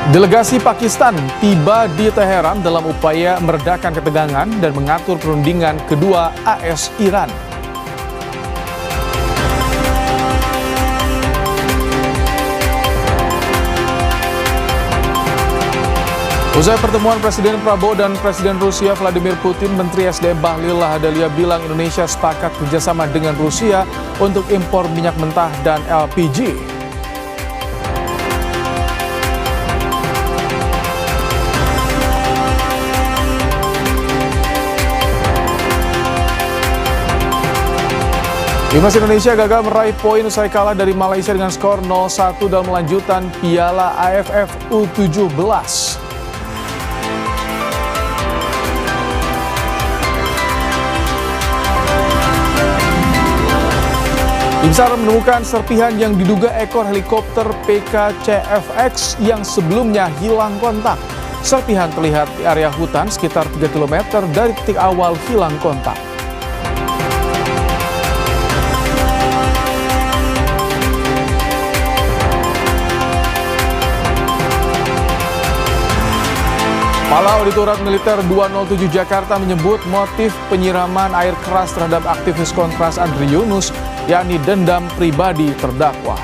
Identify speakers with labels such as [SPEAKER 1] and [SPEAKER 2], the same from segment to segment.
[SPEAKER 1] Delegasi Pakistan tiba di Teheran dalam upaya meredakan ketegangan dan mengatur perundingan kedua AS Iran. Usai pertemuan Presiden Prabowo dan Presiden Rusia Vladimir Putin, Menteri SDM Bahlil Lahadalia bilang Indonesia sepakat kerjasama dengan Rusia untuk impor minyak mentah dan LPG. Timnas Indonesia gagal meraih poin usai kalah dari Malaysia dengan skor 0-1 dalam lanjutan Piala AFF U17. Tim SAR menemukan serpihan yang diduga ekor helikopter PKCFX yang sebelumnya hilang kontak. Serpihan terlihat di area hutan sekitar 3 km dari titik awal hilang kontak. Kepala Auditorat Militer 207 Jakarta menyebut motif penyiraman air keras terhadap aktivis Kontras Andri Yunus, yakni dendam pribadi terdakwa.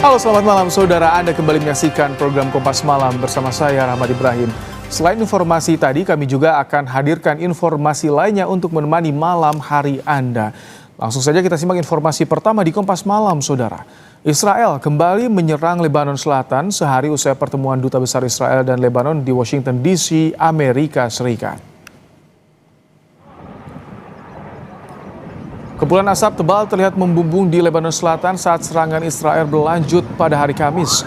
[SPEAKER 1] Halo, selamat malam saudara. Anda kembali menyaksikan program Kompas Malam bersama saya Rahmat Ibrahim. Selain informasi tadi, kami juga akan hadirkan informasi lainnya untuk menemani malam hari Anda. Langsung saja kita simak informasi pertama di Kompas Malam, saudara. Israel kembali menyerang Lebanon Selatan sehari usai pertemuan Duta Besar Israel dan Lebanon di Washington DC, Amerika Serikat. Kepulan asap tebal terlihat membumbung di Lebanon Selatan saat serangan Israel berlanjut pada hari Kamis.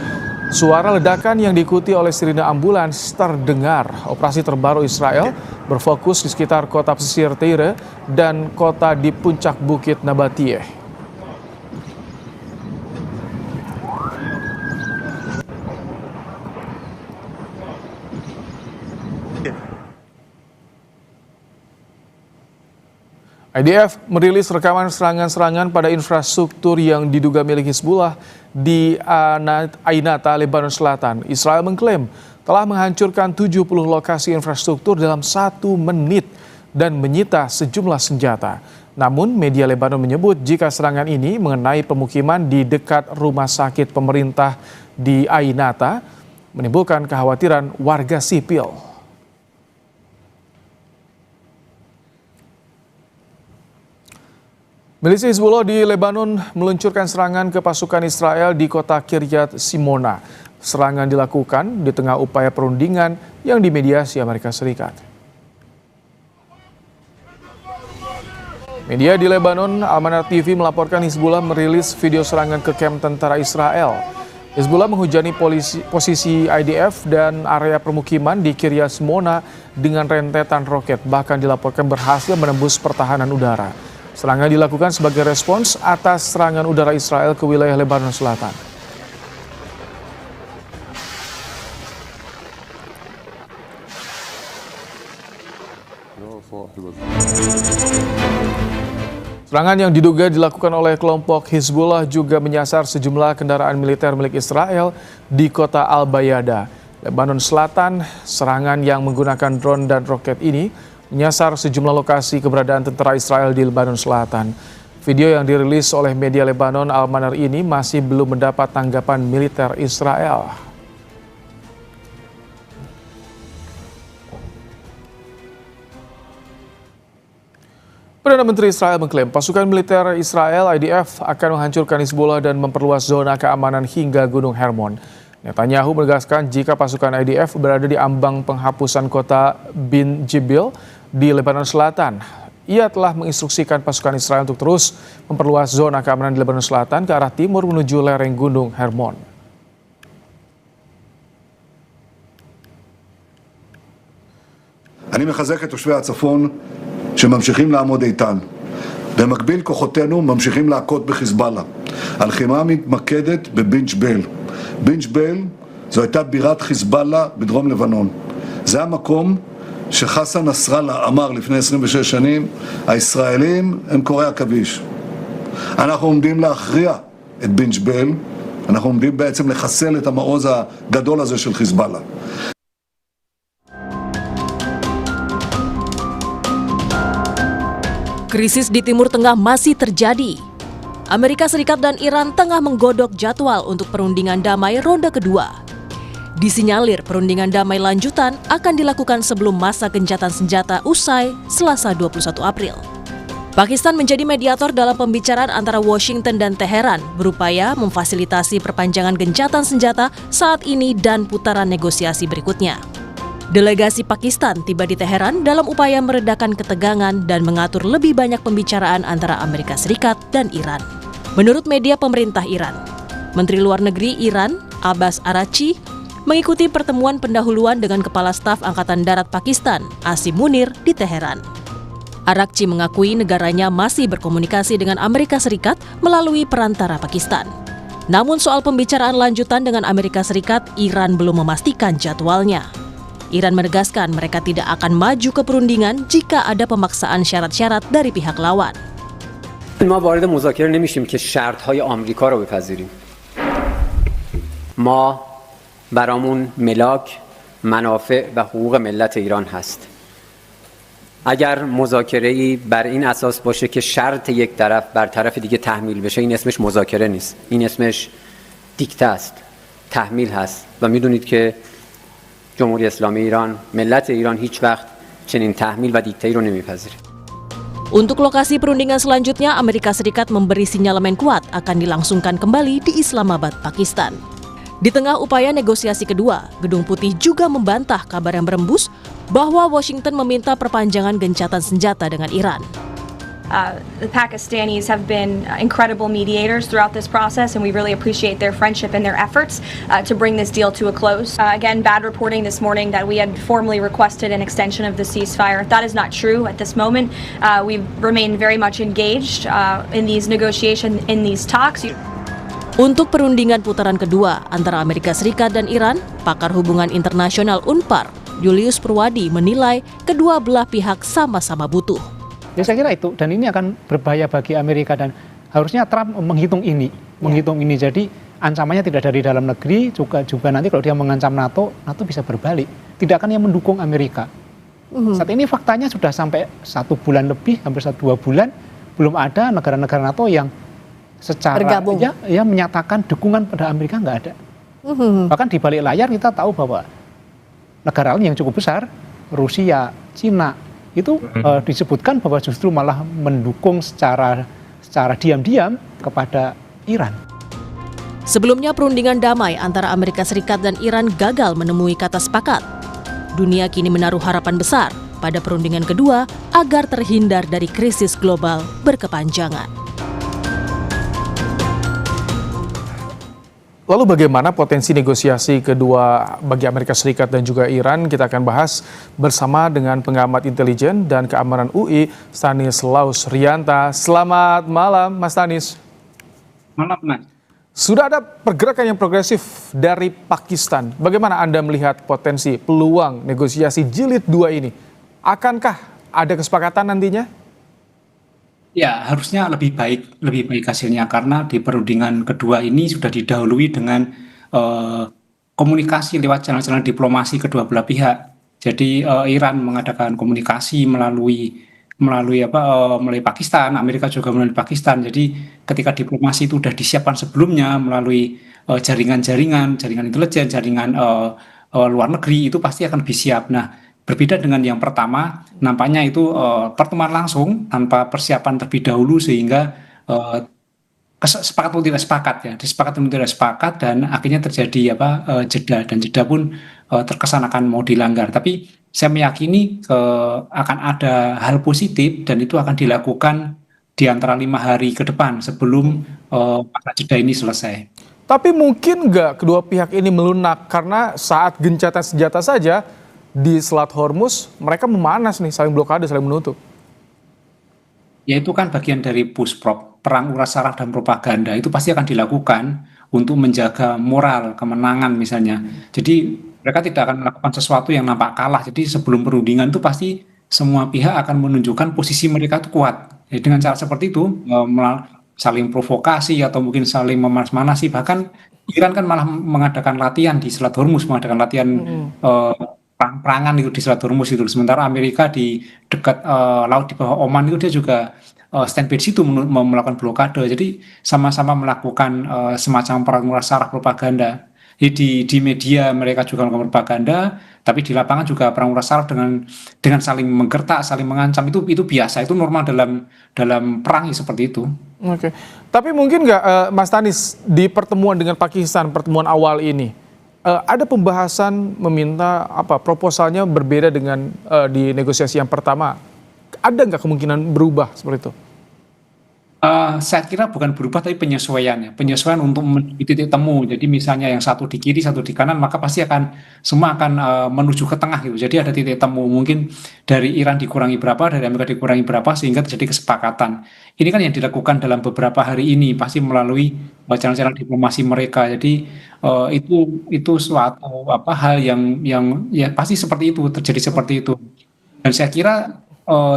[SPEAKER 1] Suara ledakan yang diikuti oleh sirine ambulans terdengar. Operasi terbaru Israel berfokus di sekitar kota pesisir Tyre dan kota di puncak Bukit Nabatiyeh. IDF merilis rekaman serangan-serangan pada infrastruktur yang diduga milik Hizbullah di Ainata, Lebanon Selatan. Israel mengklaim telah menghancurkan 70 lokasi infrastruktur dalam 1 menit dan menyita sejumlah senjata. Namun media Lebanon menyebut jika serangan ini mengenai pemukiman di dekat rumah sakit pemerintah di Ainata menimbulkan kekhawatiran warga sipil. Milisi Hizbullah di Lebanon meluncurkan serangan ke pasukan Israel di kota Kiryat Simona. Serangan dilakukan di tengah upaya perundingan yang dimediasi Amerika Serikat. Media di Lebanon, Al-Manar TV melaporkan Hizbullah merilis video serangan ke kamp tentara Israel. Hizbullah menghujani posisi IDF dan area permukiman di Kiryat Simona dengan rentetan roket, bahkan dilaporkan berhasil menembus pertahanan udara. Serangan dilakukan sebagai respons atas serangan udara Israel ke wilayah Lebanon Selatan. Serangan yang diduga dilakukan oleh kelompok Hizbullah juga menyasar sejumlah kendaraan militer milik Israel di kota Al-Bayada, Lebanon Selatan. Serangan yang menggunakan drone dan roket ini menyasar sejumlah lokasi keberadaan tentara Israel di Lebanon Selatan. Video yang dirilis oleh media Lebanon Al-Manar ini masih belum mendapat tanggapan militer Israel. Perdana Menteri Israel mengklaim pasukan militer Israel IDF akan menghancurkan Hizbullah dan memperluas zona keamanan hingga Gunung Hermon. Netanyahu menegaskan jika pasukan IDF berada di ambang penghapusan kota Bin Jibil di Lebanon Selatan. Ia telah menginstruksikan pasukan Israel untuk terus memperluas zona keamanan di Lebanon Selatan ke arah timur menuju lereng Gunung Hermon.
[SPEAKER 2] אני מחזק את תושבי הצפון שממשיכים לעמוד איתן במקביל כוחותינו ממשיכים להכות בחיזבאללה. הלחימה מתמקדת בבינג' בל. בינג' בל זו הייתה בירת חיזבאללה בדרום לבנון. זה המקום שחסן נסראללה אמר לפני 26 שנים, הישראלים הם קוראי עכביש. אנחנו עומדים להכריע את בינג' בל, אנחנו עומדים בעצם לחסל את המעוז הגדול הזה של חיזבאללה.
[SPEAKER 3] Krisis di Timur Tengah masih terjadi. Amerika Serikat dan Iran tengah menggodok jadwal untuk perundingan damai ronde kedua. Disinyalir perundingan damai lanjutan akan dilakukan sebelum masa gencatan senjata usai Selasa 21 April. Pakistan menjadi mediator dalam pembicaraan antara Washington dan Teheran berupaya memfasilitasi perpanjangan gencatan senjata saat ini dan putaran negosiasi berikutnya. Delegasi Pakistan tiba di Teheran dalam upaya meredakan ketegangan dan mengatur lebih banyak pembicaraan antara Amerika Serikat dan Iran. Menurut media pemerintah Iran, Menteri Luar Negeri Iran, Abbas Araghchi, mengikuti pertemuan pendahuluan dengan Kepala Staf Angkatan Darat Pakistan, Asim Munir, di Teheran. Araghchi mengakui negaranya masih berkomunikasi dengan Amerika Serikat melalui perantara Pakistan. Namun soal pembicaraan lanjutan dengan Amerika Serikat, Iran belum memastikan jadwalnya. Iran menegaskan mereka tidak akan maju ke perundingan jika ada pemaksaan syarat-syarat dari pihak lawan.
[SPEAKER 4] ما وارد مذاکره نمیشیم که شرط‌های آمریکا رو بپذیریم. ما برامون ملاک، منافع و حقوق ملت ایران هست. اگر مذاکره‌ای بر این اساس باشه که شرط یک طرف بر طرف دیگه تحمیل بشه، این اسمش مذاکره نیست. این اسمش دیکته است، تحمیل هست و میدونید که جمهوری اسلامی ایران، ملت ایران هیچ وقت چنین تحمیل و دیکته‌ای رو نمیپذیره.
[SPEAKER 3] Untuk lokasi perundingan selanjutnya, Amerika Serikat memberi sinyalemen kuat akan dilangsungkan kembali di Islamabad, Pakistan. Di tengah upaya negosiasi kedua, Gedung Putih juga membantah kabar yang berembus bahwa Washington meminta perpanjangan gencatan senjata dengan Iran.
[SPEAKER 5] The Pakistanis have been incredible mediators throughout this process, and we really appreciate their friendship and their efforts to bring this deal to a close. Again, bad reporting this morning that we had formally requested an extension of the ceasefire. That is not true at this moment. We've remained very much engaged in these negotiations, in these talks.
[SPEAKER 3] Untuk perundingan putaran kedua antara Amerika Serikat dan Iran, pakar hubungan internasional UNPAR, Julius Purwadi, menilai kedua belah pihak sama-sama butuh.
[SPEAKER 6] Ya saya kira itu, dan ini akan berbahaya bagi Amerika, dan harusnya Trump menghitung ini. Jadi ancamannya tidak dari dalam negeri, juga nanti kalau dia mengancam NATO bisa berbalik. Tidak akan yang mendukung Amerika. Saat ini faktanya sudah sampai 1 bulan lebih, hampir 2 bulan, belum ada negara-negara NATO yang secara ya menyatakan dukungan pada Amerika, nggak ada. Bahkan di balik layar kita tahu bahwa negara lain yang cukup besar, Rusia, Cina, itu disebutkan bahwa justru malah mendukung secara diam-diam kepada Iran.
[SPEAKER 3] Sebelumnya perundingan damai antara Amerika Serikat dan Iran gagal menemui kata sepakat. Dunia kini menaruh harapan besar pada perundingan kedua agar terhindar dari krisis global berkepanjangan.
[SPEAKER 1] Lalu bagaimana potensi negosiasi kedua bagi Amerika Serikat dan juga Iran? Kita akan bahas bersama dengan pengamat intelijen dan keamanan UI, Stanislaus Rianta. Selamat malam, Mas Stanis.
[SPEAKER 7] Malam, Mas.
[SPEAKER 1] Sudah ada pergerakan yang progresif dari Pakistan. Bagaimana Anda melihat potensi peluang negosiasi jilid 2 ini? Akankah ada kesepakatan nantinya?
[SPEAKER 7] Ya, harusnya lebih baik hasilnya, karena di perundingan kedua ini sudah didahului dengan komunikasi lewat jalan-jalan diplomasi kedua belah pihak. Jadi Iran mengadakan komunikasi melalui Pakistan, Amerika juga melalui Pakistan. Jadi ketika diplomasi itu sudah disiapkan sebelumnya melalui jaringan intelijen, jaringan luar negeri, itu pasti akan lebih siap. Nah, berbeda dengan yang pertama, nampaknya itu pertemuan langsung tanpa persiapan terlebih dahulu, sehingga sepakat atau tidak sepakat ya, disepakati atau tidak sepakat, dan akhirnya terjadi jeda, dan jeda pun terkesan akan mau dilanggar. Tapi saya meyakini akan ada hal positif, dan itu akan dilakukan di antara 5 hari ke depan sebelum masa jeda ini selesai.
[SPEAKER 1] Tapi mungkin nggak kedua pihak ini melunak, karena saat gencatan senjata saja di Selat Hormuz, mereka memanas nih, saling blokade, saling menutup.
[SPEAKER 7] Ya itu kan bagian dari push-prop, perang uras saraf dan propaganda itu pasti akan dilakukan untuk menjaga moral kemenangan misalnya. Jadi mereka tidak akan melakukan sesuatu yang nampak kalah. Jadi sebelum perundingan itu pasti semua pihak akan menunjukkan posisi mereka itu kuat. Jadi dengan cara seperti itu saling provokasi atau mungkin saling memanas-manasi. Bahkan Iran kan malah mengadakan latihan di Selat Hormuz, mengadakan latihan perang-perangan itu di Selat Hormuz itu. Sementara Amerika di dekat laut di bawah Oman itu dia juga standby di situ melakukan blokade. Jadi sama-sama melakukan semacam perang uras saraf propaganda. Jadi di media mereka juga melakukan propaganda, tapi di lapangan juga perang uras saraf dengan saling menggertak, saling mengancam itu biasa, itu normal dalam perang seperti itu.
[SPEAKER 1] Oke, tapi mungkin nggak Mas Tanis di pertemuan dengan Pakistan, pertemuan awal ini, ada pembahasan meminta proposalnya berbeda dengan di negosiasi yang pertama. Ada nggak kemungkinan berubah seperti itu?
[SPEAKER 7] Saya kira bukan berubah tapi penyesuaian untuk menuju titik temu. Jadi misalnya yang satu di kiri, satu di kanan, maka pasti semua akan menuju ke tengah gitu. Jadi ada titik temu. Mungkin dari Iran dikurangi berapa, dari Amerika dikurangi berapa, sehingga terjadi kesepakatan. Ini kan yang dilakukan dalam beberapa hari ini, pasti melalui channel-channel diplomasi mereka. Jadi itu suatu hal yang ya pasti seperti itu, terjadi seperti itu. Dan saya kira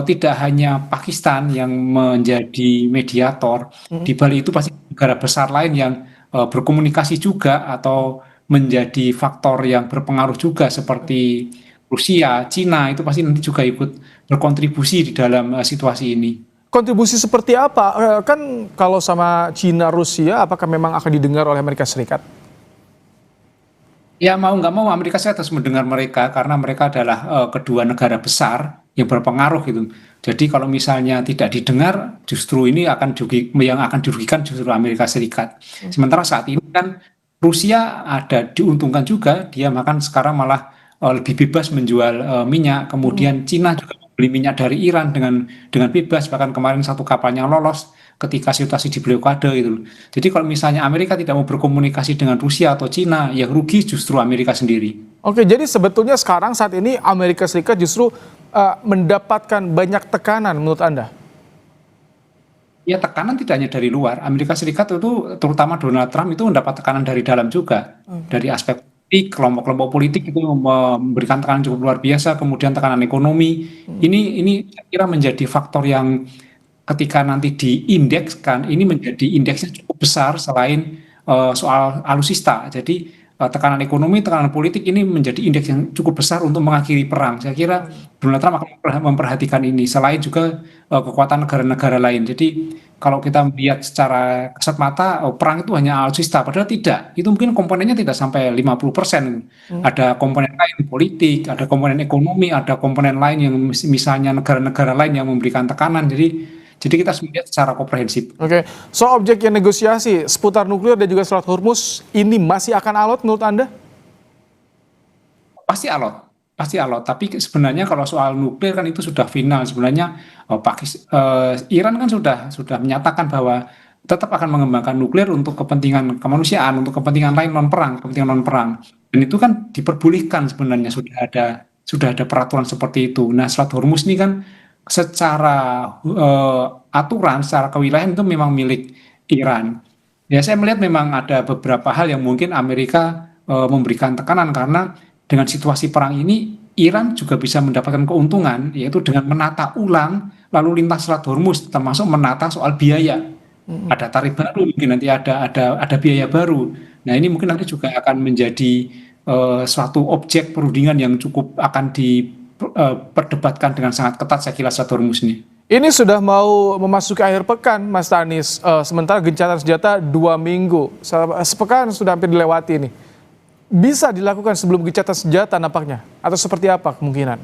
[SPEAKER 7] tidak hanya Pakistan yang menjadi mediator, di balik itu pasti negara besar lain yang berkomunikasi juga atau menjadi faktor yang berpengaruh juga seperti Rusia, Cina itu pasti nanti juga ikut berkontribusi di dalam situasi ini.
[SPEAKER 1] Kontribusi seperti apa? Kan kalau sama Cina, Rusia, apakah memang akan didengar oleh Amerika Serikat?
[SPEAKER 7] Ya mau nggak mau Amerika Serikat harus mendengar mereka karena mereka adalah kedua negara besar yang berpengaruh gitu. Jadi kalau misalnya tidak didengar, justru ini yang akan dirugikan justru Amerika Serikat. Sementara saat ini kan Rusia diuntungkan juga, dia makan sekarang malah lebih bebas menjual minyak. Kemudian Cina juga beli minyak dari Iran dengan bebas, bahkan kemarin satu kapalnya lolos ketika situasi di blokade gitu. Jadi kalau misalnya Amerika tidak mau berkomunikasi dengan Rusia atau Cina, yang rugi justru Amerika sendiri.
[SPEAKER 1] Oke, jadi sebetulnya sekarang saat ini Amerika Serikat justru mendapatkan banyak tekanan menurut Anda?
[SPEAKER 7] Ya tekanan tidak hanya dari luar. Amerika Serikat itu terutama Donald Trump itu mendapat tekanan dari dalam juga. Dari aspek politik, kelompok-kelompok politik itu memberikan tekanan cukup luar biasa, kemudian tekanan ekonomi. Ini saya kira menjadi faktor yang ketika nanti diindekskan, ini menjadi indeksnya cukup besar selain soal alutsista. Jadi tekanan ekonomi, tekanan politik ini menjadi indeks yang cukup besar untuk mengakhiri perang. Saya kira Donald Trump akan memperhatikan ini, selain juga kekuatan negara-negara lain. Jadi kalau kita melihat secara kasat mata, perang itu hanya alutsista, padahal tidak. Itu mungkin komponennya tidak sampai 50%. Ada komponen lain politik, ada komponen ekonomi, ada komponen lain yang misalnya negara-negara lain yang memberikan tekanan. Jadi kita harus melihat secara komprehensif.
[SPEAKER 1] Oke, soal objek yang negosiasi seputar nuklir dan juga Selat Hormuz ini masih akan alot menurut Anda?
[SPEAKER 7] Pasti alot. Tapi sebenarnya kalau soal nuklir kan itu sudah final. Sebenarnya Iran kan sudah menyatakan bahwa tetap akan mengembangkan nuklir untuk kepentingan kemanusiaan, untuk kepentingan lain kepentingan non perang. Dan itu kan diperbolehkan sebenarnya sudah ada peraturan seperti itu. Nah, Selat Hormuz ini kan secara aturan, secara kewilayahan itu memang milik Iran. Ya saya melihat memang ada beberapa hal yang mungkin Amerika memberikan tekanan karena dengan situasi perang ini Iran juga bisa mendapatkan keuntungan yaitu dengan menata ulang lalu lintas Selat Hormuz, termasuk menata soal biaya. Ada tarif baru, mungkin nanti ada biaya baru. Nah ini mungkin nanti juga akan menjadi suatu objek perundingan yang cukup akan diperdebatkan dengan sangat ketat saya kira Selat Hormuz ini.
[SPEAKER 1] Ini sudah mau memasuki akhir pekan, Mas Tanis. Sementara gencatan senjata 2 minggu. Sepekan sudah hampir dilewati ini. Bisa dilakukan sebelum gencatan senjata nampaknya? Atau seperti apa kemungkinan?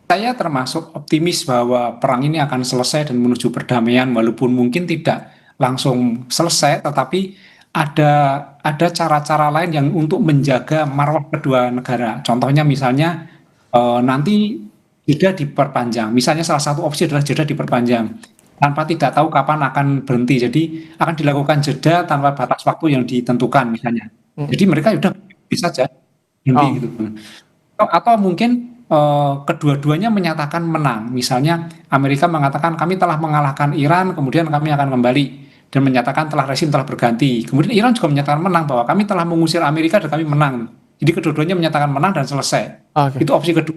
[SPEAKER 7] Saya termasuk optimis bahwa perang ini akan selesai dan menuju perdamaian walaupun mungkin tidak langsung selesai, tetapi ada cara-cara lain yang untuk menjaga marwah kedua negara. Contohnya misalnya nanti jeda diperpanjang. Misalnya salah satu opsi adalah jeda diperpanjang tanpa tidak tahu kapan akan berhenti. Jadi akan dilakukan jeda tanpa batas waktu yang ditentukan misalnya. Jadi mereka sudah bisa saja berhenti gitu. Atau mungkin kedua-duanya menyatakan menang. Misalnya Amerika mengatakan kami telah mengalahkan Iran, kemudian kami akan kembali dan menyatakan rezim telah berganti. Kemudian Iran juga menyatakan menang bahwa kami telah mengusir Amerika dan kami menang. Jadi kedua-duanya menyatakan menang dan selesai. Itu opsi kedua.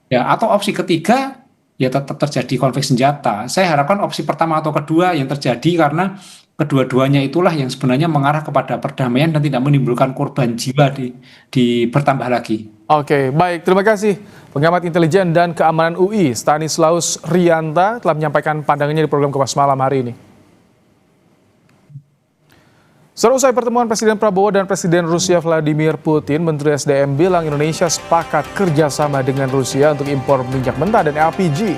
[SPEAKER 7] Ya, atau opsi ketiga ya tetap terjadi konflik senjata. Saya harapkan opsi pertama atau kedua yang terjadi karena kedua-duanya itulah yang sebenarnya mengarah kepada perdamaian dan tidak menimbulkan korban jiwa di bertambah lagi.
[SPEAKER 1] Oke, baik. Terima kasih pengamat intelijen dan keamanan UI Stanislaus Rianta telah menyampaikan pandangannya di program Kompas Malam hari ini. Seusai pertemuan Presiden Prabowo dan Presiden Rusia Vladimir Putin, Menteri SDM bilang Indonesia sepakat kerjasama dengan Rusia untuk impor minyak mentah dan LPG.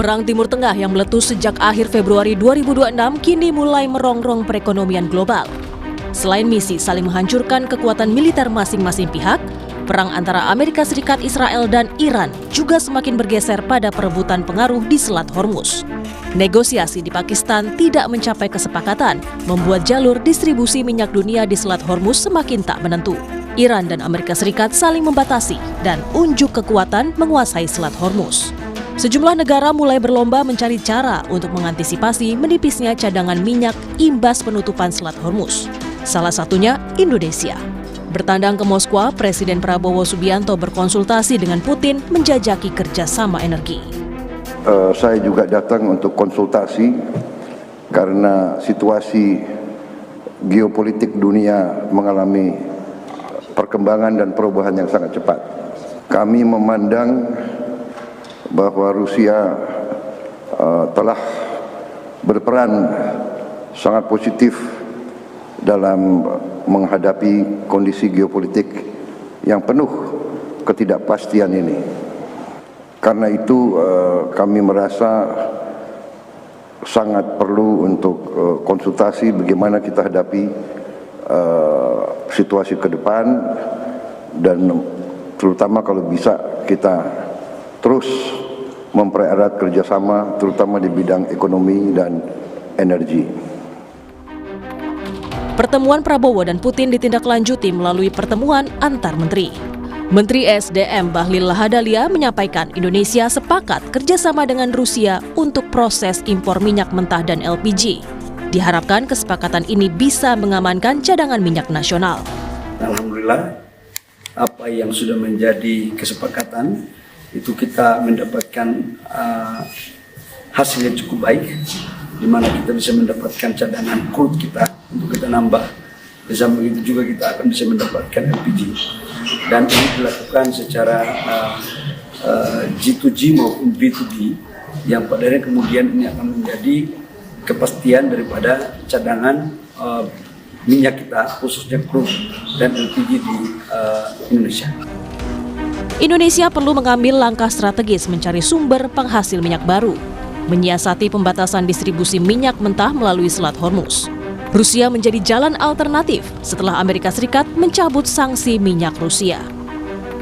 [SPEAKER 3] Perang Timur Tengah yang meletus sejak akhir Februari 2026 kini mulai merongrong perekonomian global. Selain misi saling menghancurkan kekuatan militer masing-masing pihak, perang antara Amerika Serikat, Israel, dan Iran juga semakin bergeser pada perebutan pengaruh di Selat Hormuz. Negosiasi di Pakistan tidak mencapai kesepakatan, membuat jalur distribusi minyak dunia di Selat Hormuz semakin tak menentu. Iran dan Amerika Serikat saling membatasi dan unjuk kekuatan menguasai Selat Hormuz. Sejumlah negara mulai berlomba mencari cara untuk mengantisipasi menipisnya cadangan minyak imbas penutupan Selat Hormuz. Salah satunya Indonesia. Bertandang ke Moskwa, Presiden Prabowo Subianto berkonsultasi dengan Putin menjajaki kerjasama energi.
[SPEAKER 8] Saya juga datang untuk konsultasi karena situasi geopolitik dunia mengalami perkembangan dan perubahan yang sangat cepat. Kami memandang bahwa Rusia telah berperan sangat positif dalam menghadapi kondisi geopolitik yang penuh ketidakpastian ini. Karena itu kami merasa sangat perlu untuk konsultasi bagaimana kita hadapi situasi ke depan dan terutama kalau bisa kita terus mempererat kerjasama terutama di bidang ekonomi dan energi.
[SPEAKER 3] Pertemuan Prabowo dan Putin ditindaklanjuti melalui pertemuan antar menteri. Menteri SDM Bahlil Lahadalia menyampaikan Indonesia sepakat kerjasama dengan Rusia untuk proses impor minyak mentah dan LPG. Diharapkan kesepakatan ini bisa mengamankan cadangan minyak nasional.
[SPEAKER 9] Alhamdulillah, apa yang sudah menjadi kesepakatan itu kita mendapatkan hasil yang cukup baik, di mana kita bisa mendapatkan cadangan crude kita untuk kita nambah. Bersama begitu juga kita akan bisa mendapatkan LPG. Dan ini dilakukan secara G2G maupun B2B, yang padanya kemudian ini akan menjadi kepastian daripada cadangan minyak kita, khususnya crude dan LPG di Indonesia.
[SPEAKER 3] Indonesia perlu mengambil langkah strategis mencari sumber penghasil minyak baru, menyiasati pembatasan distribusi minyak mentah melalui Selat Hormuz. Rusia menjadi jalan alternatif setelah Amerika Serikat mencabut sanksi minyak Rusia.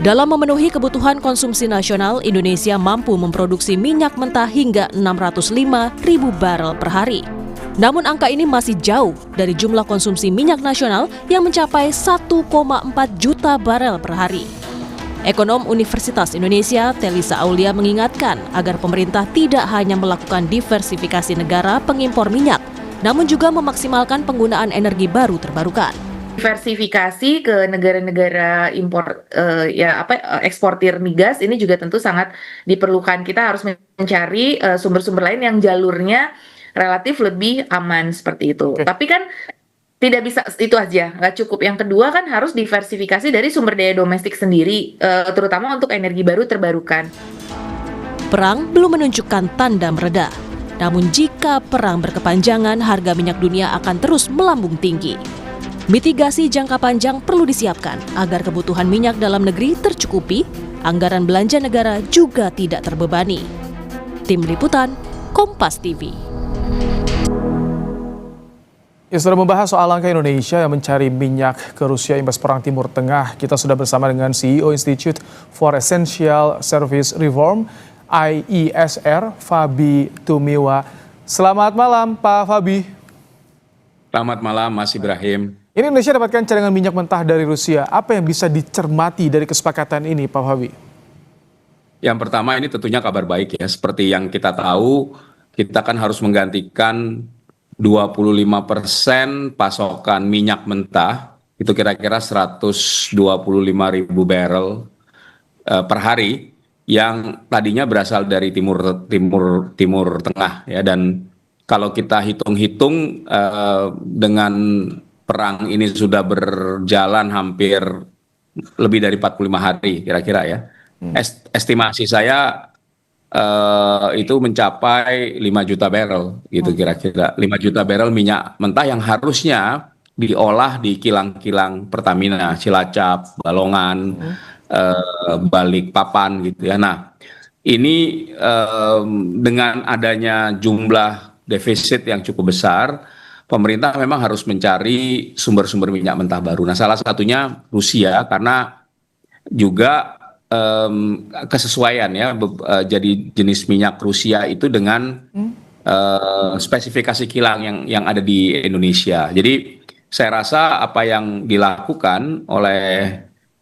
[SPEAKER 3] Dalam memenuhi kebutuhan konsumsi nasional, Indonesia mampu memproduksi minyak mentah hingga 605.000 barel per hari. Namun angka ini masih jauh dari jumlah konsumsi minyak nasional yang mencapai 1,4 juta barel per hari. Ekonom Universitas Indonesia, Telisa Aulia mengingatkan agar pemerintah tidak hanya melakukan diversifikasi negara pengimpor minyak, namun juga memaksimalkan penggunaan energi baru terbarukan.
[SPEAKER 10] Diversifikasi ke negara-negara impor eksportir migas ini juga tentu sangat diperlukan. Kita harus mencari sumber-sumber lain yang jalurnya relatif lebih aman seperti itu. Tapi kan tidak bisa itu aja, nggak cukup. Yang kedua kan harus diversifikasi dari sumber daya domestik sendiri, terutama untuk energi baru terbarukan.
[SPEAKER 3] Perang belum menunjukkan tanda mereda. Namun jika perang berkepanjangan, harga minyak dunia akan terus melambung tinggi. Mitigasi jangka panjang perlu disiapkan agar kebutuhan minyak dalam negeri tercukupi, anggaran belanja negara juga tidak terbebani. Tim Liputan, Kompas TV.
[SPEAKER 1] Ya, sudah membahas soal langkah Indonesia yang mencari minyak ke Rusia imbas perang Timur Tengah. Kita sudah bersama dengan CEO Institute for Essential Service Reform, IESR, Fabi Tumiwa. Selamat malam, Pak Fabi.
[SPEAKER 11] Selamat malam, Mas Ibrahim.
[SPEAKER 1] Ini Indonesia dapatkan cadangan minyak mentah dari Rusia. Apa yang bisa dicermati dari kesepakatan ini, Pak Fabi?
[SPEAKER 11] Yang pertama, ini tentunya kabar baik ya. Seperti yang kita tahu, kita kan harus menggantikan 25% pasokan minyak mentah, itu kira-kira 125.000 barrel per hari, yang tadinya berasal dari timur tengah ya. Dan kalau kita hitung-hitung dengan perang ini sudah berjalan hampir lebih dari 45 hari kira-kira ya. Estimasi saya itu mencapai 5 juta barrel gitu kira-kira. 5 juta barrel minyak mentah yang harusnya diolah di kilang-kilang Pertamina, Cilacap, Balongan, Balikpapan gitu ya. Nah, ini dengan adanya jumlah defisit yang cukup besar, pemerintah memang harus mencari sumber-sumber minyak mentah baru. Nah, salah satunya Rusia, karena juga kesesuaian ya, jadi jenis minyak Rusia itu dengan spesifikasi kilang yang ada di Indonesia. Jadi saya rasa apa yang dilakukan oleh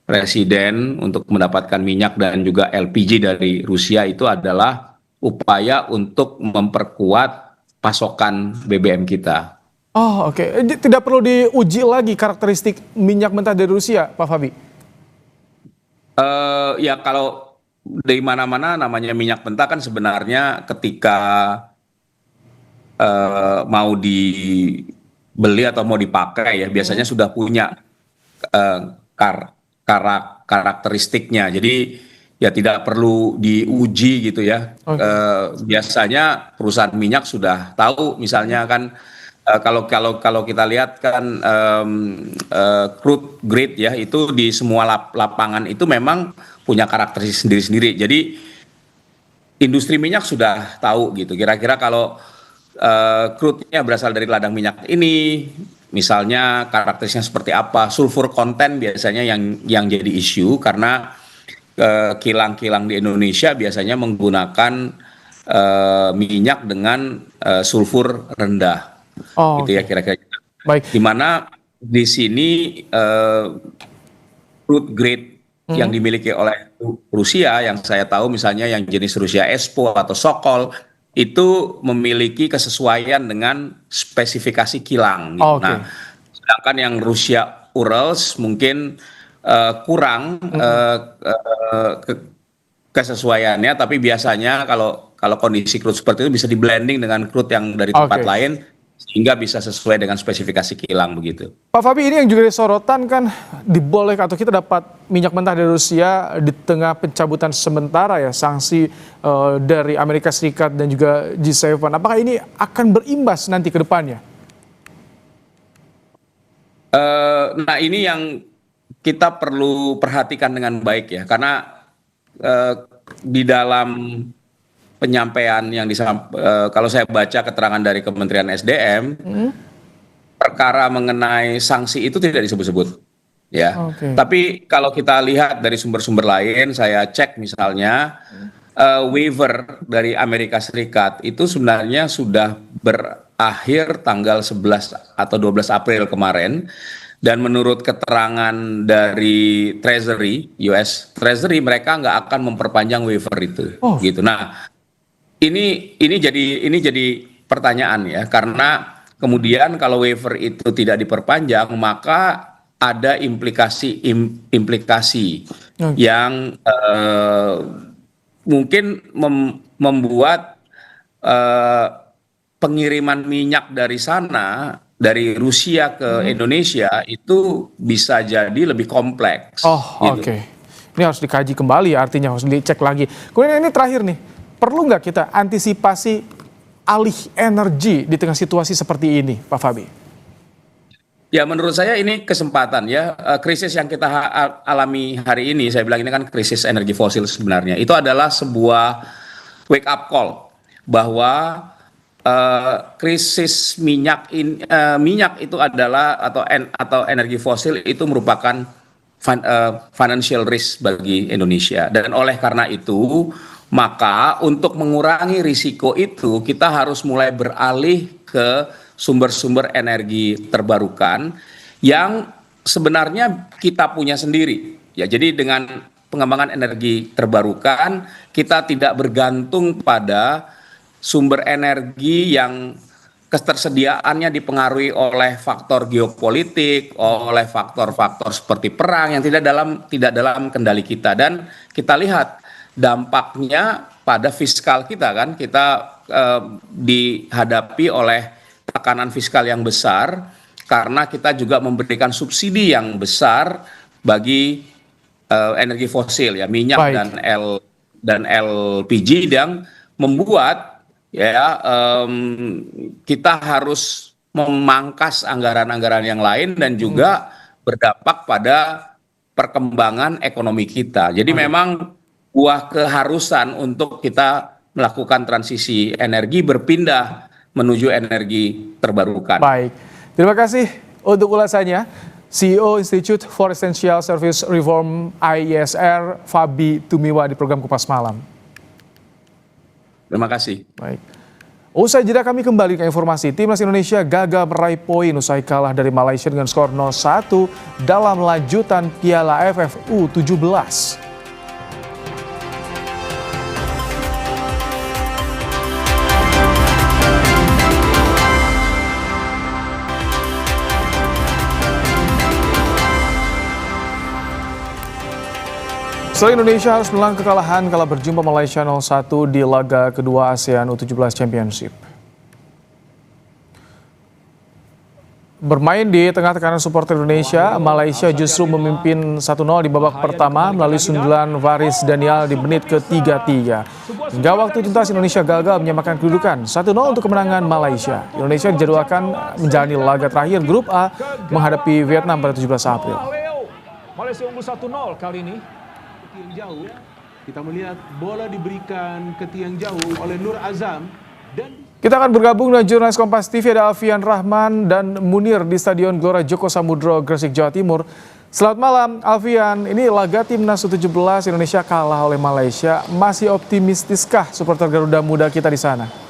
[SPEAKER 11] Presiden untuk mendapatkan minyak dan juga LPG dari Rusia itu adalah upaya untuk memperkuat pasokan BBM kita.
[SPEAKER 1] Oh, oke. Tidak perlu diuji lagi karakteristik minyak mentah dari Rusia, Pak Fabi?
[SPEAKER 11] Ya kalau dari mana-mana namanya minyak mentah kan sebenarnya ketika mau dibeli atau mau dipakai ya biasanya sudah punya karakteristiknya. Jadi ya tidak perlu diuji gitu ya. Biasanya perusahaan minyak sudah tahu, misalnya kan kalau kita lihat kan crude grade ya, itu di semua lapangan itu memang punya karakteristik sendiri-sendiri. Jadi industri minyak sudah tahu gitu. Kira-kira kalau crude-nya berasal dari ladang minyak ini, misalnya karakteristiknya seperti apa, sulfur content biasanya yang jadi isu karena kilang-kilang di Indonesia biasanya menggunakan minyak dengan sulfur rendah. Gitu ya kira-kira.
[SPEAKER 1] Baik.
[SPEAKER 11] Di mana di sini crude grade yang dimiliki oleh Rusia, yang saya tahu misalnya yang jenis Rusia Espo atau Sokol, itu memiliki kesesuaian dengan spesifikasi kilang. Gitu. Nah, sedangkan yang Rusia Urals mungkin kurang kesesuaiannya, tapi biasanya kalau kondisi crude seperti itu bisa di blending dengan crude yang dari tempat lain, sehingga bisa sesuai dengan spesifikasi kilang begitu.
[SPEAKER 1] Pak Fabi, ini yang juga disorotan kan, dibolehkan atau kita dapat minyak mentah dari Rusia di tengah pencabutan sementara ya sanksi dari Amerika Serikat dan juga G7. Apakah ini akan berimbas nanti ke depannya?
[SPEAKER 11] Nah ini yang kita perlu perhatikan dengan baik ya, karena di dalam penyampaian yang kalau saya baca keterangan dari Kementerian SDM, perkara mengenai sanksi itu tidak disebut-sebut, ya. Tapi kalau kita lihat dari sumber-sumber lain, saya cek misalnya waiver dari Amerika Serikat itu sebenarnya sudah berakhir tanggal 11 atau 12 April kemarin. Dan menurut keterangan dari Treasury, US Treasury, mereka nggak akan memperpanjang waiver itu, gitu. Nah, ini jadi pertanyaan ya, karena kemudian kalau waiver itu tidak diperpanjang, maka ada implikasi yang mungkin membuat pengiriman minyak dari sana, dari Rusia ke Indonesia itu bisa jadi lebih kompleks.
[SPEAKER 1] Gitu. Ini harus dikaji kembali, artinya harus dicek lagi. Kemudian ini terakhir nih, perlu nggak kita antisipasi alih energi di tengah situasi seperti ini, Pak Fabi?
[SPEAKER 11] Ya menurut saya ini kesempatan ya, krisis yang kita alami hari ini, saya bilang ini kan krisis energi fosil sebenarnya, itu adalah sebuah wake up call bahwa krisis minyak itu adalah atau energi fosil itu merupakan financial risk bagi Indonesia, dan oleh karena itu maka untuk mengurangi risiko itu kita harus mulai beralih ke sumber-sumber energi terbarukan yang sebenarnya kita punya sendiri. Ya, jadi dengan pengembangan energi terbarukan kita tidak bergantung pada sumber energi yang ketersediaannya dipengaruhi oleh faktor geopolitik, oleh faktor-faktor seperti perang yang tidak dalam kendali kita, dan kita lihat dampaknya pada fiskal kita kan, kita dihadapi oleh tekanan fiskal yang besar karena kita juga memberikan subsidi yang besar bagi energi fosil ya, minyak dan LPG, yang membuat kita harus memangkas anggaran-anggaran yang lain dan juga berdampak pada perkembangan ekonomi kita. Jadi memang buah keharusan untuk kita melakukan transisi energi berpindah menuju energi terbarukan.
[SPEAKER 1] Baik, terima kasih untuk ulasannya. CEO Institute for Essential Service Reform IESR, Fabi Tumiwa di program Kupas Malam.
[SPEAKER 11] Terima kasih.
[SPEAKER 1] Baik. Usai jeda kami kembali ke informasi. Timnas Indonesia gagal meraih poin usai kalah dari Malaysia dengan skor 0-1 dalam lanjutan Piala AFF U17. Setelah Indonesia harus menelan kekalahan kala berjumpa Malaysia 0-1 di laga kedua ASEAN U17 Championship. Bermain di tengah tekanan supporter Indonesia, Malaysia justru memimpin 1-0 di babak pertama melalui sundulan Faris Daniel di menit ke-33. Hingga waktu tuntas Indonesia gagal menyamakan kedudukan 1-0 untuk kemenangan Malaysia. Indonesia dijadwalkan menjalani laga terakhir grup A menghadapi Vietnam pada 17 April.
[SPEAKER 12] Malaysia unggul 1-0 kali ini. Yang jauh, kita melihat bola diberikan ke tiang jauh oleh Nur Azam dan
[SPEAKER 1] kita akan bergabung dengan jurnalis Kompas TV, ada Alfian Rahman dan Munir di Stadion Gelora Joko Samudro, Gresik, Jawa Timur. Selamat malam Alfian, ini laga timnas U17 Indonesia kalah oleh Malaysia. Masih optimistiskah supporter Garuda Muda kita di sana?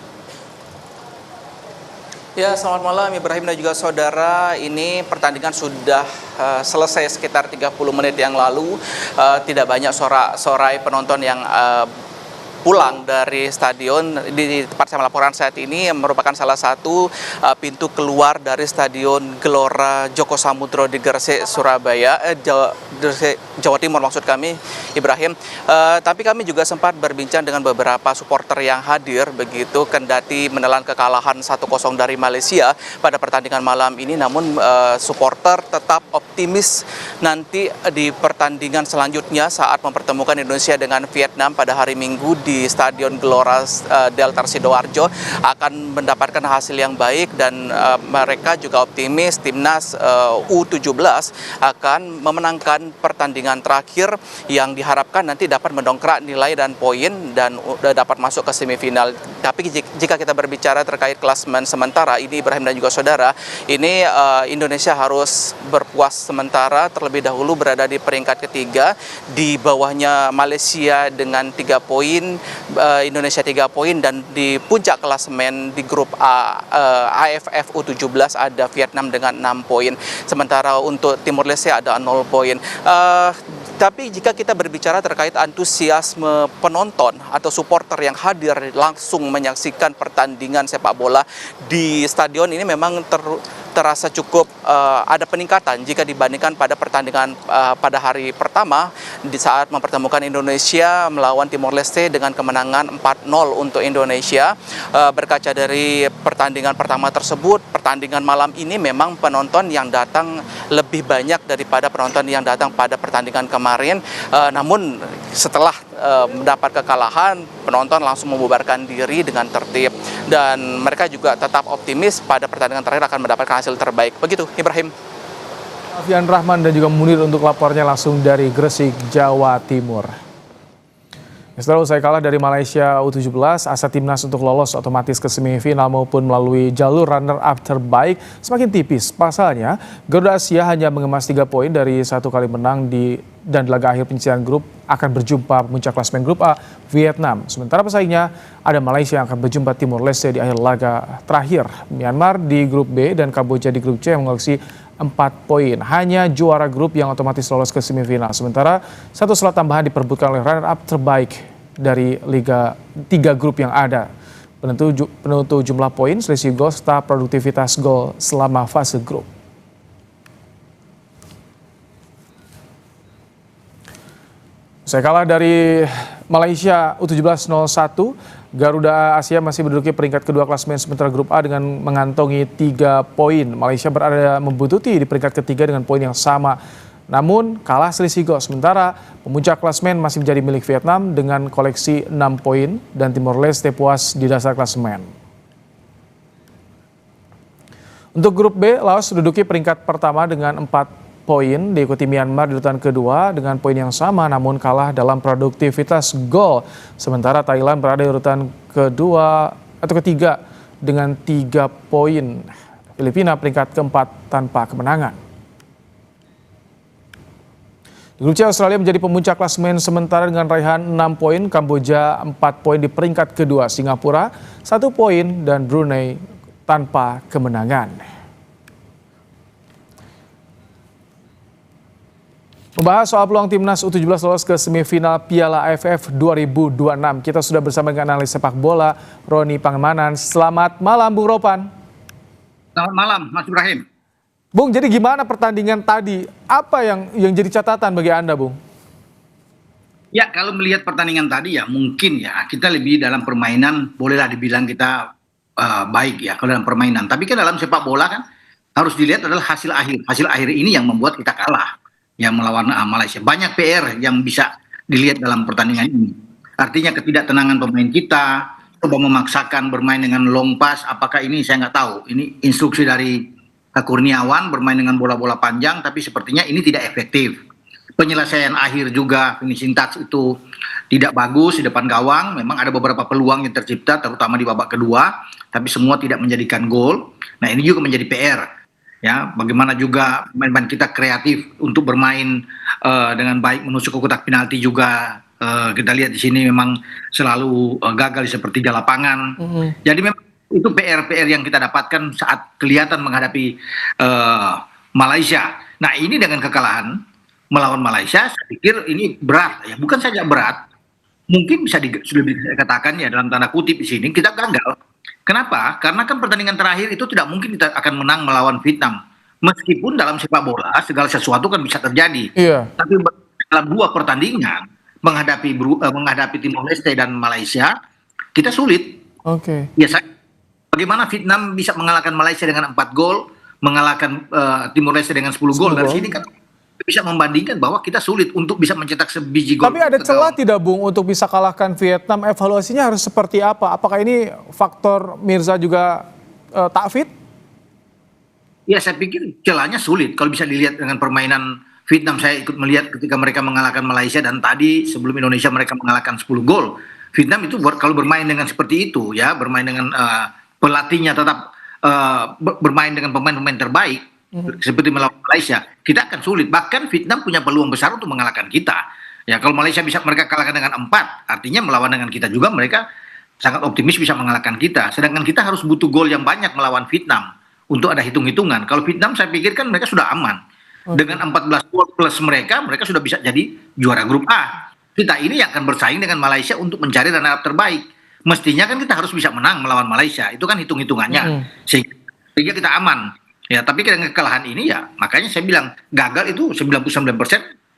[SPEAKER 13] Ya, selamat malam Ibrahim dan juga saudara. Ini pertandingan sudah selesai sekitar 30 menit yang lalu. Tidak banyak sorak-sorai penonton yang pulang dari stadion. Di tempat saya melaporkan saat ini merupakan salah satu pintu keluar dari Stadion Gelora Joko Samudro di Gresik, Surabaya, Jawa Timur maksud kami, Ibrahim. Tapi kami juga sempat berbincang dengan beberapa supporter yang hadir, begitu kendati menelan kekalahan 1-0 dari Malaysia pada pertandingan malam ini. Namun supporter tetap optimis nanti di pertandingan selanjutnya saat mempertemukan Indonesia dengan Vietnam pada hari Minggu di Stadion Gelora Deltar Sidoarjo akan mendapatkan hasil yang baik, dan mereka juga optimis timnas U17 akan memenangkan pertandingan terakhir yang diharapkan nanti dapat mendongkrak nilai dan poin dan dapat masuk ke semifinal. Tapi jika kita berbicara terkait klasemen sementara ini Ibrahim dan juga saudara, ini Indonesia harus berpuas sementara terlebih dahulu berada di peringkat ketiga, di bawahnya Malaysia dengan 3 poin, Indonesia 3 poin, dan di puncak klasemen di grup A AFF U17 ada Vietnam dengan 6 poin. Sementara untuk Timor Leste ada 0 poin. Tapi jika kita berbicara terkait antusiasme penonton atau supporter yang hadir langsung menyaksikan pertandingan sepak bola di stadion ini memang terasa cukup ada peningkatan jika dibandingkan pada pertandingan pada hari pertama di saat mempertemukan Indonesia melawan Timor Leste dengan kemenangan 4-0 untuk Indonesia. Berkaca dari pertandingan pertama tersebut, pertandingan malam ini memang penonton yang datang lebih banyak daripada penonton yang datang pada pertandingan kemarin. Namun setelah mendapat kekalahan, penonton langsung membubarkan diri dengan tertib, dan mereka juga tetap optimis pada pertandingan terakhir akan mendapatkan hasil terbaik. Begitu Ibrahim.
[SPEAKER 1] Alfian Rahman dan juga Munir untuk lapornya langsung dari Gresik, Jawa Timur. Setelah usai kalah dari Malaysia U17, asa timnas untuk lolos otomatis ke semifinal maupun melalui jalur runner-up terbaik semakin tipis. Pasalnya, Garuda Asia hanya mengemas 3 poin dari 1 kali menang dan di laga akhir penyisihan grup akan berjumpa puncak klasemen grup A, Vietnam. Sementara pesaingnya ada Malaysia yang akan berjumpa Timor Leste di akhir laga terakhir. Myanmar di grup B dan Kamboja di grup C yang mengoleksi 4 poin. Hanya juara grup yang otomatis lolos ke semifinal. Sementara 1 slot tambahan diperebutkan oleh runner-up terbaik dari Liga 3 grup yang ada. Penentu jumlah poin, selisih gol, serta produktivitas gol selama fase grup. Saya kalah dari Malaysia U17 0-1, Garuda Asia masih menduduki peringkat kedua klasemen sementara grup A dengan mengantongi 3 poin. Malaysia berada membuntuti di peringkat ketiga dengan poin yang sama. Namun kalah selisih gol. Sementara pemuncak klasemen masih menjadi milik Vietnam dengan koleksi 6 poin dan Timor Leste puas di dasar klasemen. Untuk grup B, Laos menduduki peringkat pertama dengan 4 poin, diikuti Myanmar di urutan kedua dengan poin yang sama namun kalah dalam produktivitas gol. Sementara Thailand berada di urutan kedua atau ketiga dengan 3 poin. Filipina peringkat keempat tanpa kemenangan. Di grup C, Australia menjadi pemuncak klasemen sementara dengan raihan 6 poin, Kamboja 4 poin di peringkat kedua, Singapura 1 poin dan Brunei tanpa kemenangan. Membahas soal peluang timnas U17 lolos ke semifinal Piala AFF 2026. Kita sudah bersama dengan analis sepak bola Roni Pangemanan. Selamat malam Bung Ropan.
[SPEAKER 14] Selamat malam Mas Ibrahim.
[SPEAKER 1] Bung, jadi gimana pertandingan tadi? Apa yang jadi catatan bagi Anda, Bung?
[SPEAKER 14] Ya, kalau melihat pertandingan tadi ya mungkin ya kita lebih dalam permainan, bolehlah dibilang kita baik ya kalau dalam permainan. Tapi kan dalam sepak bola kan harus dilihat adalah hasil akhir. Hasil akhir ini yang membuat kita kalah. Yang melawan Malaysia. Banyak PR yang bisa dilihat dalam pertandingan ini. Artinya ketidaktenangan pemain kita, coba memaksakan bermain dengan long pass, apakah ini saya nggak tahu. Ini instruksi dari Kurniawan bermain dengan bola-bola panjang, tapi sepertinya ini tidak efektif. Penyelesaian akhir juga, finishing touch itu tidak bagus di depan gawang. Memang ada beberapa peluang yang tercipta, terutama di babak kedua, tapi semua tidak menjadikan gol. Nah ini juga menjadi PR. Ya, bagaimana juga pemain-pemain kita kreatif untuk bermain dengan baik menusuk ke kotak penalti juga kita lihat di sini memang selalu gagal di sepertiga lapangan. Jadi memang itu PR-PR yang kita dapatkan saat kelihatan menghadapi Malaysia. Nah ini dengan kekalahan melawan Malaysia, saya pikir ini berat ya, bukan saja berat, mungkin sudah dikatakan ya dalam tanda kutip di sini kita gagal. Kenapa? Karena kan pertandingan terakhir itu tidak mungkin kita akan menang melawan Vietnam. Meskipun dalam sepak bola segala sesuatu kan bisa terjadi. Iya. Tapi dalam 2 pertandingan menghadapi Timor Leste dan Malaysia, kita sulit.
[SPEAKER 1] Oke.
[SPEAKER 14] Biasanya bagaimana Vietnam bisa mengalahkan Malaysia dengan 4 gol, mengalahkan Timor Leste dengan 10 gol. Dari sini kan bisa membandingkan bahwa kita sulit untuk bisa mencetak sebiji gol.
[SPEAKER 1] Tapi ada celah tidak Bung untuk bisa kalahkan Vietnam? Evaluasinya harus seperti apa? Apakah ini faktor Mirza juga tak fit?
[SPEAKER 14] Ya saya pikir celahnya sulit. Kalau bisa dilihat dengan permainan Vietnam, saya ikut melihat ketika mereka mengalahkan Malaysia dan tadi sebelum Indonesia mereka mengalahkan 10 gol. Vietnam itu kalau bermain dengan seperti itu ya, bermain dengan pelatihnya tetap bermain dengan pemain-pemain terbaik. Seperti melawan Malaysia, kita akan sulit. Bahkan Vietnam punya peluang besar untuk mengalahkan kita. Ya kalau Malaysia bisa mereka kalahkan dengan 4, artinya melawan dengan kita juga mereka sangat optimis bisa mengalahkan kita. Sedangkan kita harus butuh gol yang banyak melawan Vietnam untuk ada hitung-hitungan. Kalau Vietnam saya pikir kan mereka sudah aman. Dengan 14 gol plus mereka sudah bisa jadi juara grup A. Kita ini yang akan bersaing dengan Malaysia untuk mencari runner-up terbaik. Mestinya kan kita harus bisa menang melawan Malaysia. Itu kan hitung-hitungannya. Sehingga kita aman. Ya, tapi dengan kekalahan ini ya, makanya saya bilang gagal itu 99%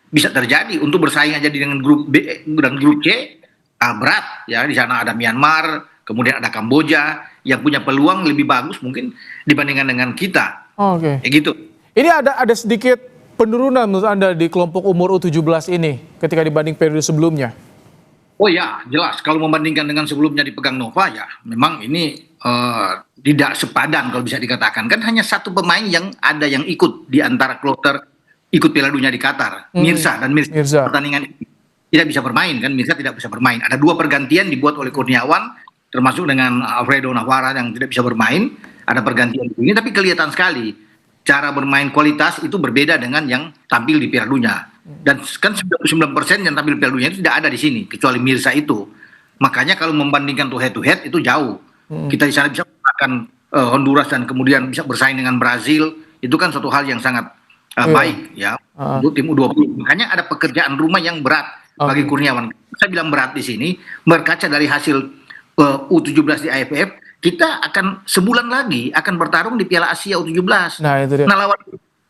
[SPEAKER 14] bisa terjadi. Untuk bersaing aja dengan grup B dan grup C berat ya. Di sana ada Myanmar, kemudian ada Kamboja yang punya peluang lebih bagus mungkin dibandingkan dengan kita.
[SPEAKER 1] Oke.
[SPEAKER 14] Ya gitu.
[SPEAKER 1] Ini ada sedikit penurunan menurut Anda di kelompok umur U17 ini ketika dibanding periode sebelumnya?
[SPEAKER 14] Oh ya, jelas. Kalau membandingkan dengan sebelumnya dipegang Nova ya, memang ini tidak sepadan kalau bisa dikatakan. Kan hanya 1 pemain yang ada yang ikut di antara kloter ikut Piala Dunia di Qatar, Mirza dan Mirza. Pertandingan ini. tidak bisa bermain kan, Mirza tidak bisa bermain. Ada 2 pergantian dibuat oleh Kurniawan, termasuk dengan Alfredo Navarra yang tidak bisa bermain. Ada pergantian ini, tapi kelihatan sekali cara bermain kualitas itu berbeda dengan yang tampil di Piala Dunia. Dan kan 99% yang tampil di Piala Dunia itu tidak ada di sini, kecuali Mirza itu. Makanya kalau membandingkan head to head itu jauh. Kita di sana bisa mengalahkan Honduras dan kemudian bisa bersaing dengan Brazil, itu kan suatu hal yang sangat baik ya untuk tim U20. Makanya ada pekerjaan rumah yang berat bagi Kurniawan. Saya bilang berat di sini, berkaca dari hasil U17 di AFF, kita akan sebulan lagi akan bertarung di Piala Asia U17.
[SPEAKER 1] Nah, itu dia.
[SPEAKER 14] Nah,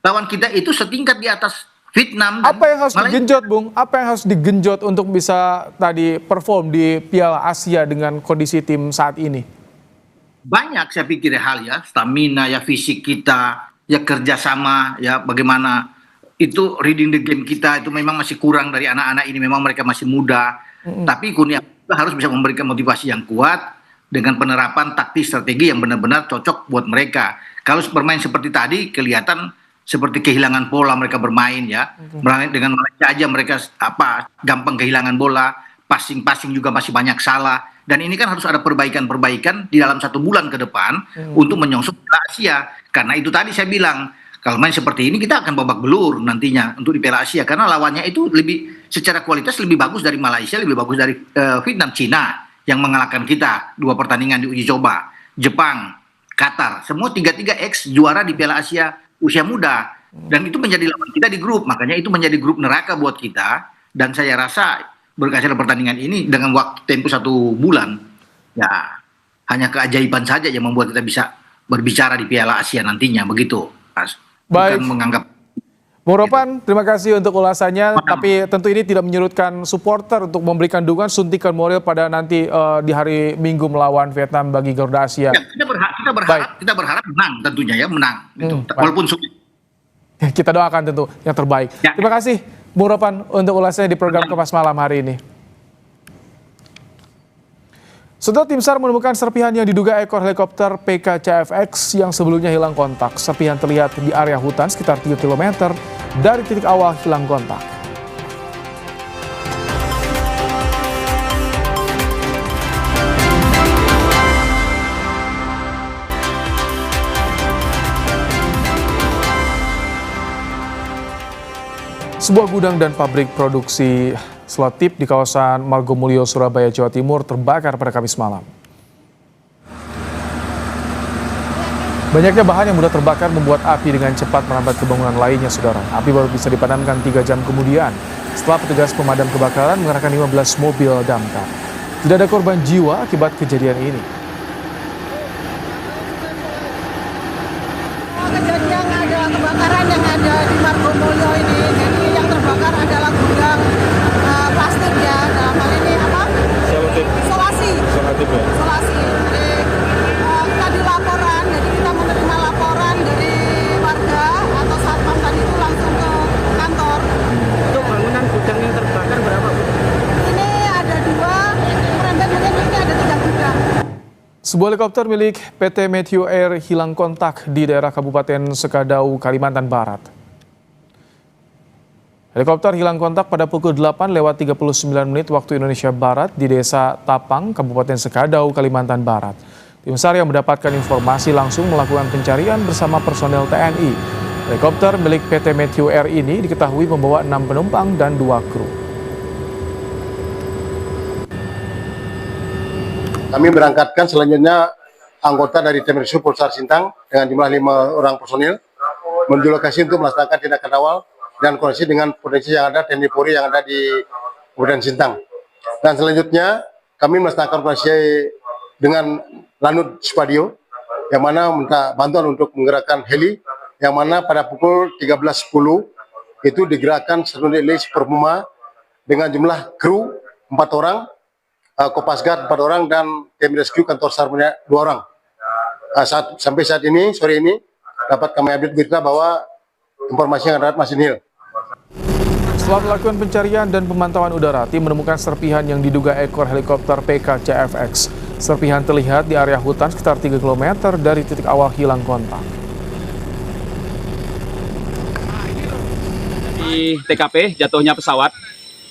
[SPEAKER 14] lawan kita itu setingkat di atas Vietnam.
[SPEAKER 1] Apa yang harus digenjot, Bung? Apa yang harus digenjot untuk bisa tadi perform di Piala Asia dengan kondisi tim saat ini?
[SPEAKER 14] Banyak saya pikir hal ya, stamina ya, fisik kita, ya kerjasama, ya bagaimana itu reading the game kita itu memang masih kurang dari anak-anak ini, memang mereka masih muda. Tapi Kurniawan harus bisa memberikan motivasi yang kuat dengan penerapan taktik strategi yang benar-benar cocok buat mereka. Kalau bermain seperti tadi kelihatan seperti kehilangan pola mereka bermain ya. Dengan Malaysia aja mereka gampang kehilangan bola, passing juga masih banyak salah. Dan ini kan harus ada perbaikan-perbaikan di dalam 1 bulan ke depan untuk menyongsong Piala Asia. Karena itu tadi saya bilang, kalau main seperti ini kita akan babak belur nantinya untuk di Piala Asia, karena lawannya itu secara kualitas lebih bagus dari Malaysia, lebih bagus dari Vietnam, Cina yang mengalahkan kita 2 pertandingan di uji coba. Jepang, Qatar, semua 3-3 ex juara di Piala Asia usia muda. Dan itu menjadi lawan kita di grup, makanya itu menjadi grup neraka buat kita. Dan saya rasa berkaca dari pertandingan ini dengan waktu tempo 1 bulan, ya hanya keajaiban saja yang membuat kita bisa berbicara di Piala Asia nantinya, begitu, Mas.
[SPEAKER 1] Baik.
[SPEAKER 14] Bukan menganggap.
[SPEAKER 1] Bung Ropan, terima kasih untuk ulasannya, tapi tentu ini tidak menyurutkan supporter untuk memberikan dukungan, suntikan moral pada nanti di hari Minggu melawan Vietnam bagi Garuda Asia.
[SPEAKER 14] Ya, kita berharap menang tentunya ya, menang. Walaupun sulit.
[SPEAKER 1] Kita doakan tentu yang terbaik. Ya. Terima kasih Bung Ropan untuk ulasannya di program Kompas Malam hari ini. Setelah tim SAR menemukan serpihan yang diduga ekor helikopter PKCFX yang sebelumnya hilang kontak. Serpihan terlihat di area hutan sekitar 3 km dari titik awal hilang kontak. Sebuah gudang dan pabrik produksi selotip di kawasan Margomulyo, Surabaya, Jawa Timur terbakar pada Kamis malam. Banyaknya bahan yang mudah terbakar membuat api dengan cepat merambat ke bangunan lainnya, saudara. Api baru bisa dipadamkan 3 jam kemudian setelah petugas pemadam kebakaran mengerahkan 15 mobil damkar. Tidak ada korban jiwa akibat kejadian ini.
[SPEAKER 15] Kejadian ada kebakaran yang ada di Margomulyo ini. Jadi yang terbakar adalah gudang plastik ya. Dalam hal ini apa? Isolasi. Isolasi. Jadi kita di laporan, jadi kita menerima laporan dari warga atau satpam tadi itu langsung ke kantor.
[SPEAKER 16] Untuk bangunan gudang yang terbakar berapa, Bu?
[SPEAKER 15] Ini ada 2, merembet mungkin ini ada 3 gudang.
[SPEAKER 1] Sebuah helikopter milik PT Meteor Air hilang kontak di daerah Kabupaten Sekadau, Kalimantan Barat. Helikopter hilang kontak pada pukul 8:39 waktu Indonesia Barat di Desa Tapang, Kabupaten Sekadau, Kalimantan Barat. Tim SAR yang mendapatkan informasi langsung melakukan pencarian bersama personel TNI. Helikopter milik PT Meteor Air ini diketahui membawa 6 penumpang dan 2 kru.
[SPEAKER 17] Kami berangkatkan selanjutnya anggota dari tim rescue Polsar Sintang dengan jumlah 5 orang personil menuju lokasi untuk melaksanakan tindakan awal dan koordinasi dengan potensi yang ada TNI Polri yang ada di Kabupaten Sintang. Dan selanjutnya kami melaksanakan koordinasi dengan Lanut Spadio yang mana minta bantuan untuk menggerakkan heli yang mana pada pukul 13.10 itu digerakkan satu heli Super Puma dengan jumlah kru 4 orang, Kopas Guard 4 orang, dan tim rescue kantor SAR 2 orang. Sampai saat ini, sore ini, dapat kami update berita bahwa informasi yang ada masih nihil.
[SPEAKER 1] Setelah melakukan pencarian dan pemantauan udara, tim menemukan serpihan yang diduga ekor helikopter PKCFX. Serpihan terlihat di area hutan sekitar 3 km dari titik awal hilang kontak.
[SPEAKER 18] Di TKP jatuhnya pesawat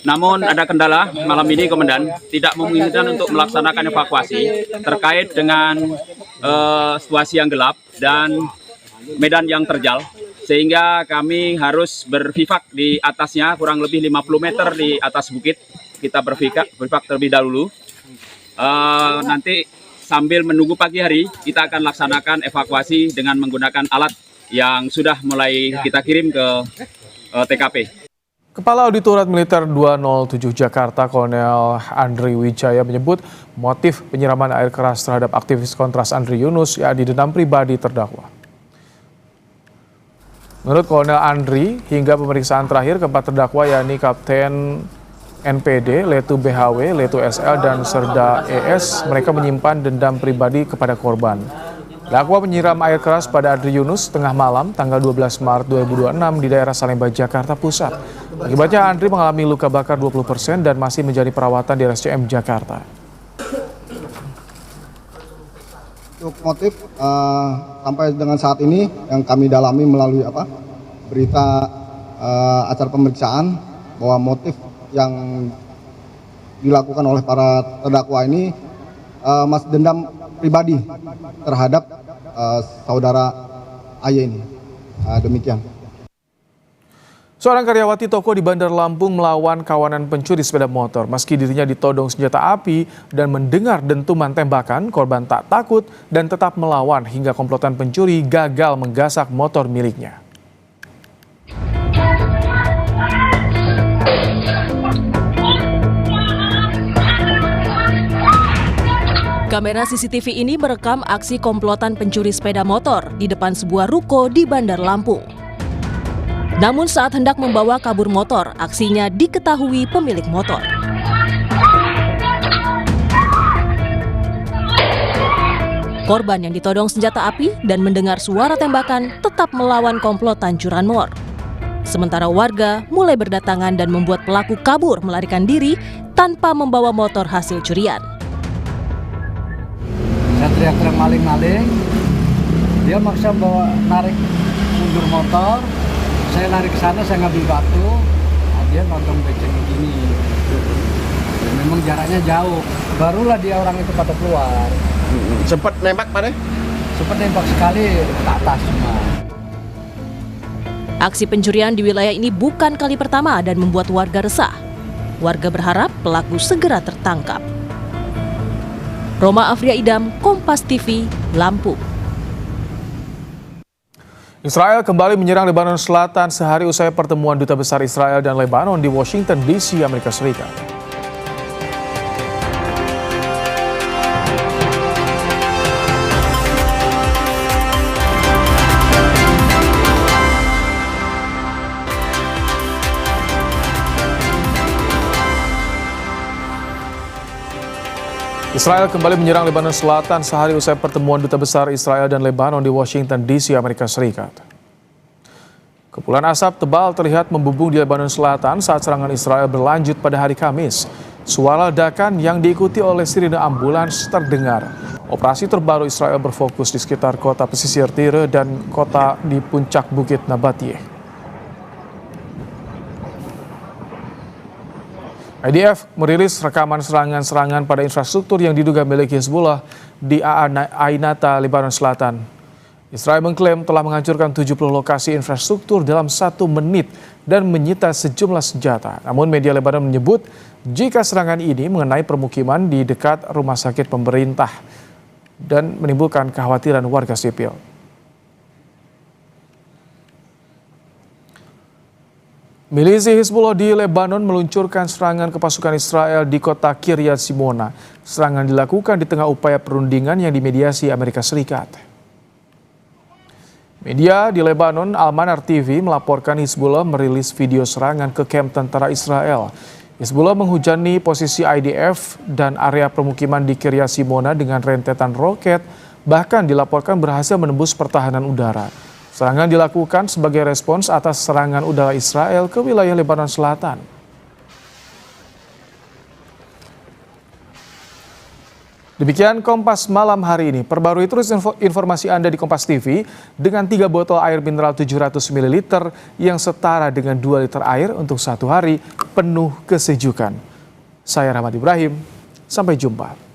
[SPEAKER 18] Namun ada kendala malam ini Komandan tidak memungkinkan untuk melaksanakan evakuasi terkait dengan situasi yang gelap dan medan yang terjal, sehingga kami harus berpivak di atasnya kurang lebih 50 meter di atas bukit. Kita berpivak terlebih dahulu. Nanti sambil menunggu pagi hari kita akan laksanakan evakuasi dengan menggunakan alat yang sudah mulai kita kirim ke TKP.
[SPEAKER 1] Kepala Auditorat Militer 207 Jakarta, Kolonel Andri Wijaya menyebut motif penyiraman air keras terhadap aktivis Kontras Andri Yunus yang didendam pribadi terdakwa. Menurut Kolonel Andri, hingga pemeriksaan terakhir keempat terdakwa yakni Kapten NPD, Letu BHW, Letu SL, dan Serda ES, mereka menyimpan dendam pribadi kepada korban. Dakwa menyiram air keras pada Andri Yunus tengah malam tanggal 12 Maret 2026 di daerah Salemba, Jakarta Pusat. Akibatnya Andri mengalami luka bakar 20% dan masih menjalani perawatan di RSCM Jakarta.
[SPEAKER 19] Untuk motif sampai dengan saat ini yang kami dalami melalui berita acara pemeriksaan bahwa motif yang dilakukan oleh para terdakwa ini mas dendam pribadi terhadap saudara AY ini. Demikian.
[SPEAKER 1] Seorang karyawati toko di Bandar Lampung melawan kawanan pencuri sepeda motor. Meski dirinya ditodong senjata api dan mendengar dentuman tembakan, korban tak takut dan tetap melawan hingga komplotan pencuri gagal menggasak motor miliknya.
[SPEAKER 3] Kamera CCTV ini merekam aksi komplotan pencuri sepeda motor di depan sebuah ruko di Bandar Lampung. Namun saat hendak membawa kabur motor, aksinya diketahui pemilik motor. Korban yang ditodong senjata api dan mendengar suara tembakan tetap melawan komplotan curanmor. Sementara warga mulai berdatangan dan membuat pelaku kabur melarikan diri tanpa membawa motor hasil curian.
[SPEAKER 20] Saya teriak-teriak maling-maling, dia maksa bawa narik mundur motor, saya lari ke sana, saya ngambil batu, nah dia nodong beceng begini. Dan memang jaraknya jauh, barulah dia orang itu pada keluar.
[SPEAKER 21] Sempat nembak Pak?
[SPEAKER 20] Sempat nembak sekali ke atas semua.
[SPEAKER 3] Aksi pencurian di wilayah ini bukan kali pertama dan membuat warga resah. Warga berharap pelaku segera tertangkap. Roma Afria Idam, Kompas TV, Lampung.
[SPEAKER 1] Israel kembali menyerang Lebanon Selatan sehari usai pertemuan Duta Besar Israel dan Lebanon di Washington DC, Amerika Serikat. Israel kembali menyerang Lebanon Selatan sehari usai pertemuan Duta Besar Israel dan Lebanon di Washington DC, Amerika Serikat. Kepulan asap tebal terlihat membumbung di Lebanon Selatan saat serangan Israel berlanjut pada hari Kamis. Suara ledakan yang diikuti oleh sirine ambulans terdengar. Operasi terbaru Israel berfokus di sekitar kota pesisir Tire dan kota di puncak Bukit Nabatiyeh. IDF merilis rekaman serangan-serangan pada infrastruktur yang diduga milik Hizbullah di Ainata, Lebanon Selatan. Israel mengklaim telah menghancurkan 70 lokasi infrastruktur dalam 1 menit dan menyita sejumlah senjata. Namun media Lebanon menyebut jika serangan ini mengenai permukiman di dekat rumah sakit pemerintah dan menimbulkan kekhawatiran warga sipil. Milisi Hizbullah di Lebanon meluncurkan serangan ke pasukan Israel di kota Kiryat Simona. Serangan dilakukan di tengah upaya perundingan yang dimediasi Amerika Serikat. Media di Lebanon, Al-Manar TV, melaporkan Hizbullah merilis video serangan ke kamp tentara Israel. Hizbullah menghujani posisi IDF dan area permukiman di Kiryat Simona dengan rentetan roket, bahkan dilaporkan berhasil menembus pertahanan udara. Serangan dilakukan sebagai respons atas serangan udara Israel ke wilayah Lebanon Selatan. Demikian Kompas malam hari ini. Perbarui terus informasi Anda di Kompas TV dengan 3 botol air mineral 700 ml yang setara dengan 2 liter air untuk 1 hari penuh kesejukan. Saya Rahmat Ibrahim, sampai jumpa.